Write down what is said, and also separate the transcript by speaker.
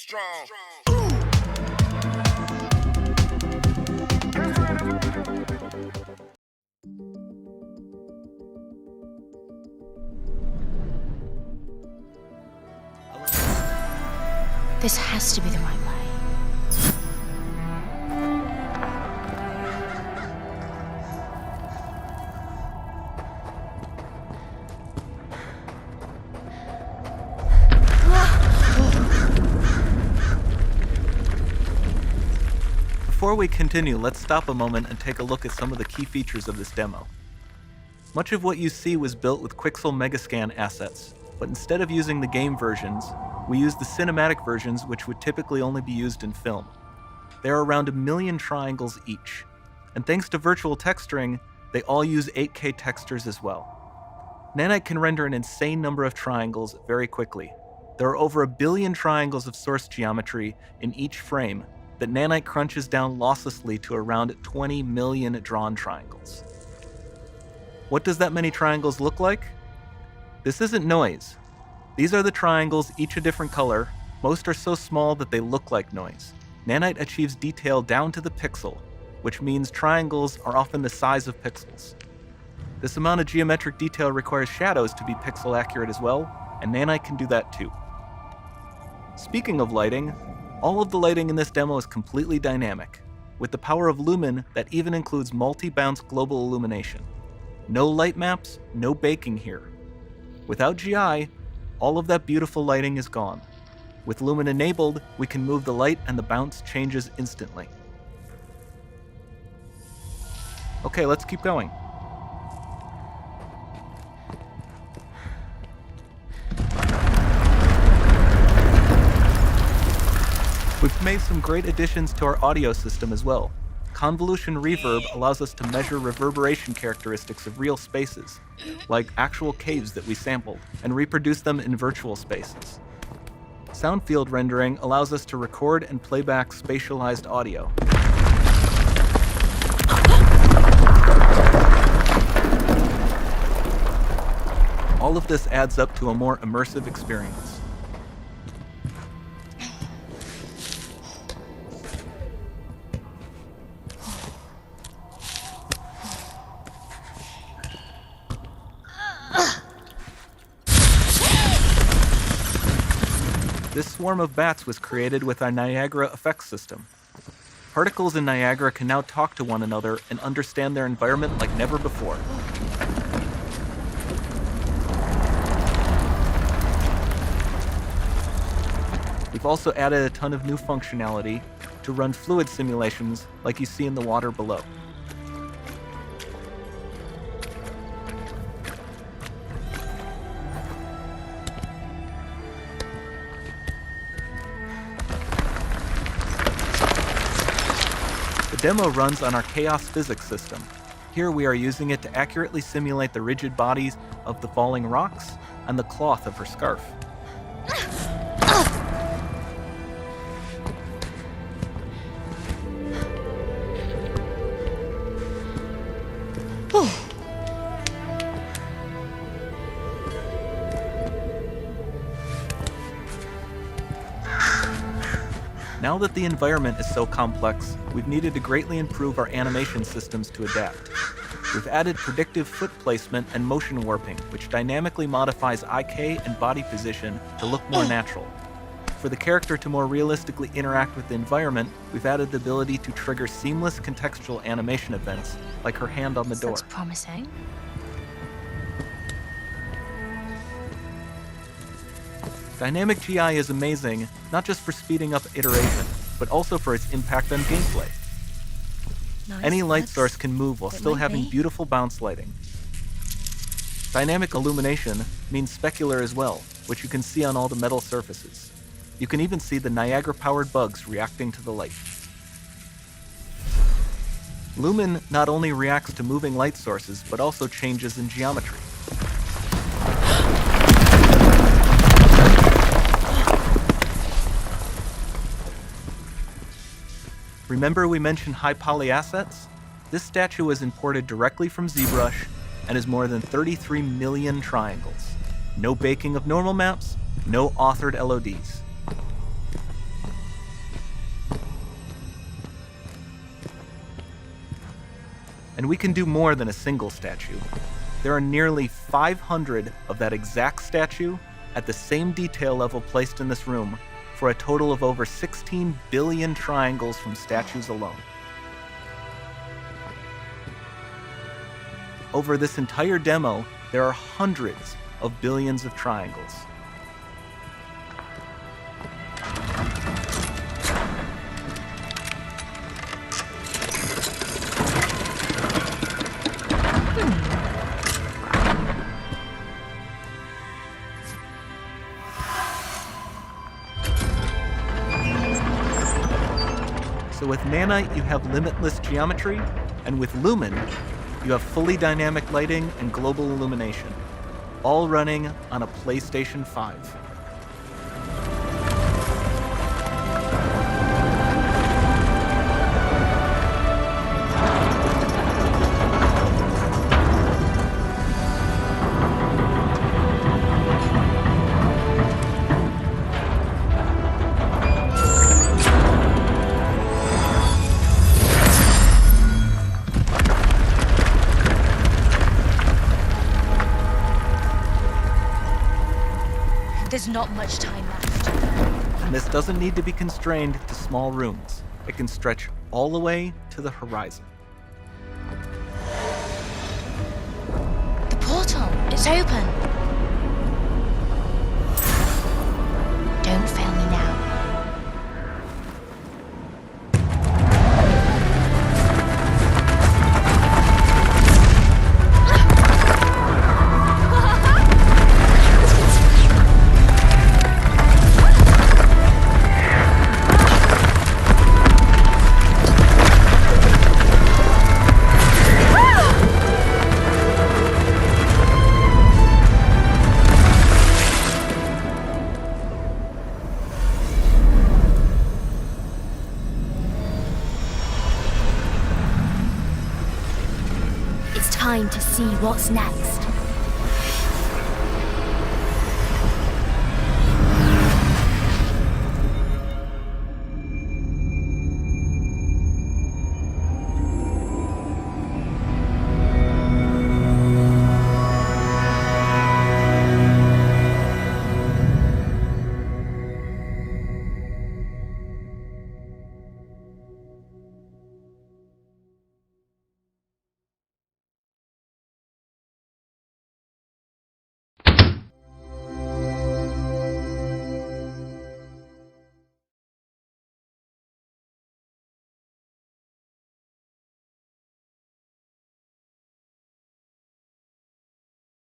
Speaker 1: strong.
Speaker 2: This has to be the right way.
Speaker 3: Before we continue, let's stop a moment and take a look at some of the key features of this demo. Much of what you see was built with Quixel Megascan assets, but instead of using the game versions, we used the cinematic versions, which would typically only be used in film. There are around 1 million triangles each, and thanks to virtual texturing, they all use 8K textures as well. Nanite can render an insane number of triangles very quickly. There are over 1 billion triangles of source geometry in each frame that Nanite crunches down losslessly to around 20 million drawn triangles. What does that many triangles look like? This isn't noise. These are the triangles, each a different color. Most are so small that they look like noise. Nanite achieves detail down to the pixel, which means triangles are often the size of pixels. This amount of geometric detail requires shadows to be pixel accurate as well, and Nanite can do that too. Speaking of lighting, all of the lighting in this demo is completely dynamic, with the power of Lumen that even includes multi-bounce global illumination. No light maps, no baking here. Without GI, all of that beautiful lighting is gone. With Lumen enabled, we can move the light and the bounce changes instantly. Okay, let's keep going. We've made some great additions to our audio system as well. Convolution reverb allows us to measure reverberation characteristics of real spaces, like actual caves that we sampled, and reproduce them in virtual spaces. Sound field rendering allows us to record and playback spatialized audio. All of this adds up to a more immersive experience. This swarm of bats was created with our Niagara effects system. Particles in Niagara can now talk to one another and understand their environment like never before. We've also added a ton of new functionality to run fluid simulations like you see in the water below. The demo runs on our chaos physics system. Here we are using it to accurately simulate the rigid bodies of the falling rocks and the cloth of her scarf. Now that the environment is so complex, we've needed to greatly improve our animation systems to adapt. We've added predictive foot placement and motion warping, which dynamically modifies IK and body position to look more natural. For the character to more realistically interact with the environment, we've added the ability to trigger seamless contextual animation events, like her hand on the door.
Speaker 2: Looks promising.
Speaker 3: Dynamic GI is amazing, not just for speeding up iteration, but also for its impact on gameplay.
Speaker 2: Nice.
Speaker 3: Any light source can move while still having beautiful bounce lighting. Dynamic illumination means specular as well, which you can see on all the metal surfaces. You can even see the Niagara-powered bugs reacting to the light. Lumen not only reacts to moving light sources, but also changes in geometry. Remember we mentioned high poly assets? This statue was imported directly from ZBrush and is more than 33 million triangles. No baking of normal maps, no authored LODs. And we can do more than a single statue. There are nearly 500 of that exact statue at the same detail level placed in this room, for a total of over 16 billion triangles from statues alone. Over this entire demo, there are hundreds of billions of triangles. So with Nanite, you have limitless geometry, and with Lumen, you have fully dynamic lighting and global illumination, all running on a PlayStation 5.
Speaker 2: There's not much time left.
Speaker 3: And this doesn't need to be constrained to small rooms. It can stretch all the way to the horizon.
Speaker 2: The portal, it's open. Don't fail me now.
Speaker 1: Time to see what's next.